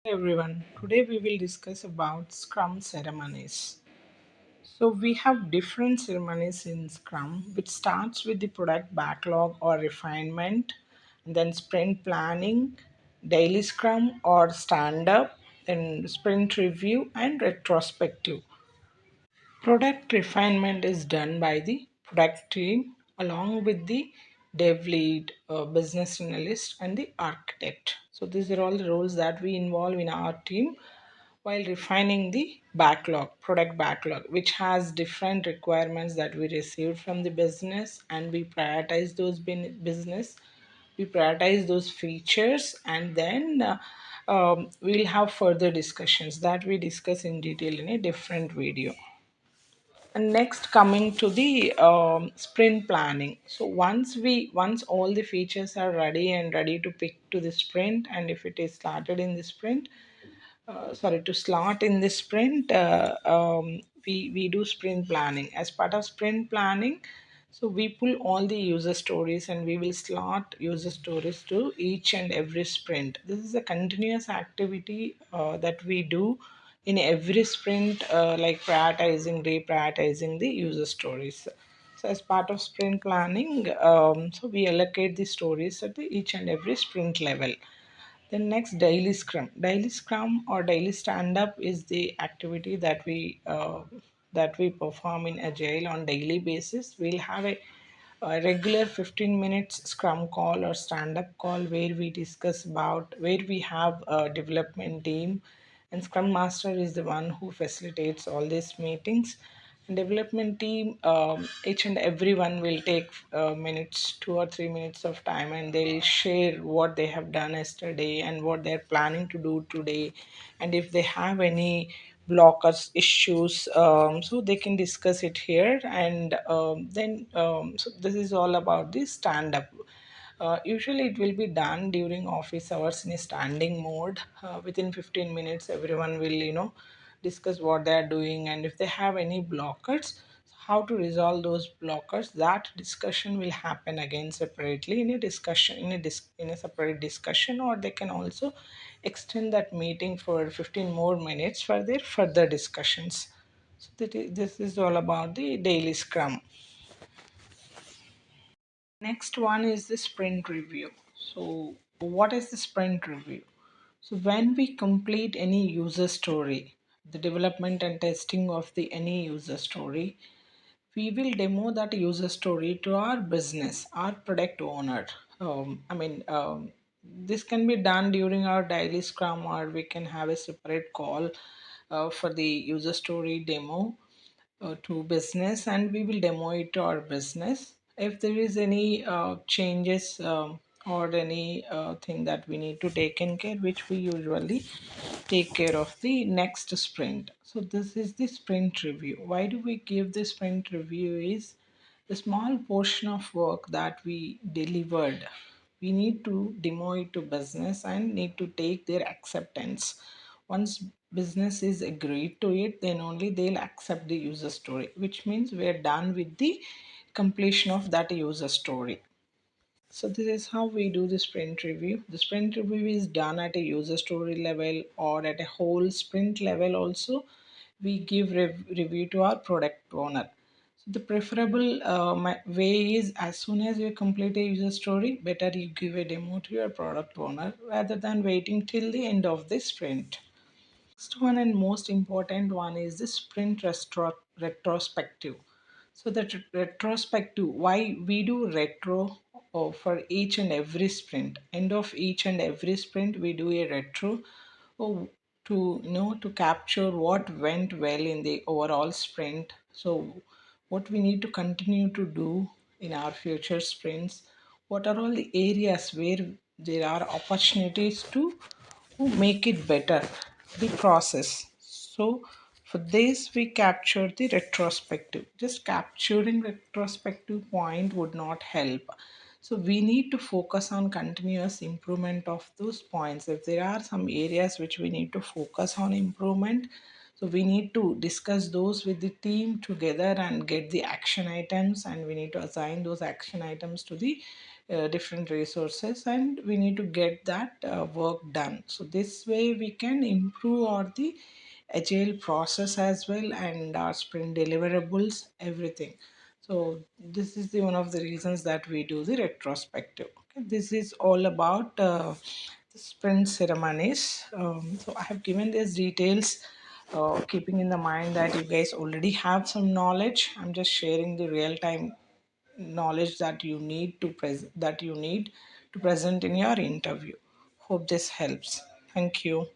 Everyone, today we will discuss about Scrum ceremonies. So we have different ceremonies in Scrum, which starts with the product backlog or refinement, and then sprint planning, daily Scrum or stand up, then sprint review and retrospective. Product refinement is done by the product team along with the dev lead, business analyst, and the architect. So these are all the roles that we involve in our team while refining the backlog, product backlog, which has different requirements that we received from the business, and we prioritize those business, we prioritize those features, and then we'll have further discussions that we discuss in detail in a different video. And next, coming to the sprint planning. So once all the features are ready to pick to the sprint, and if it is started in the sprint, sorry, to slot in the sprint, we do sprint planning. As part of sprint planning, so we pull all the user stories and we will slot user stories to each and every sprint. This is a continuous activity that we do in every sprint, like prioritizing, reprioritizing the user stories. So as part of sprint planning, so we allocate the stories at the each and every sprint level. Then next, daily scrum. Daily scrum or daily stand up is the activity that we perform in agile on daily basis. We'll have a regular 15 minutes scrum call or stand up call where we discuss about where we have a development team, and scrum master is the one who facilitates all these meetings. And development team, each and everyone will take minutes, 2 or 3 minutes of time, and they'll share what they have done yesterday and what they're planning to do today, and if they have any blockers issues, so they can discuss it here. And then so this is all about the stand up. Usually it will be done during office hours in a standing mode. Within 15 minutes everyone will discuss what they are doing, and if they have any blockers, how to resolve those blockers. That discussion will happen again separately in a discussion, in a separate discussion, or they can also extend that meeting for 15 more minutes for their further discussions. So this is all about the daily scrum. Next one is the sprint review. So what is the sprint review? So when we complete any user story, the development and testing of the any user story, we will demo that user story to our business, our product owner. This can be done during our daily scrum, or we can have a separate call for the user story demo to business, and we will demo it to our business. If there is any changes, or any thing that we need to take in care, which we usually take care of the next sprint. So this is the sprint review. Why do we give the sprint review? Is the small portion of work that we delivered, we need to demo it to business and need to take their acceptance. Once business is agreed to it, then only they'll accept the user story, which means we're done with the completion of that user story. So this is how we do the sprint review. The sprint review is done at a user story level or at a whole sprint level also. We give review to our product owner. So the preferable way is, as soon as you complete a user story, better you give a demo to your product owner rather than waiting till the end of the sprint. Next one and most important one is the sprint retrospective. So that retrospective, why we do retro for each and every sprint. End of each and every sprint, we do a retro, oh, to to capture what went well in the overall sprint. So what we need to continue to do in our future sprints. What are all the areas where there are opportunities to make it better, the process. So for this we capture the retrospective. Just capturing retrospective point would not help, so we need to focus on continuous improvement of those points. If there are some areas which we need to focus on improvement, so we need to discuss those with the team together and get the action items, and we need to assign those action items to the different resources, and we need to get that work done. So this way we can improve our the agile process as well, and our sprint deliverables, everything. So this is the one of the reasons that we do the retrospective. Okay, this is all about the sprint ceremonies. So I have given these details, keeping in the mind that you guys already have some knowledge. I'm just sharing the real time knowledge that you need to present in your interview. Hope this helps. Thank you.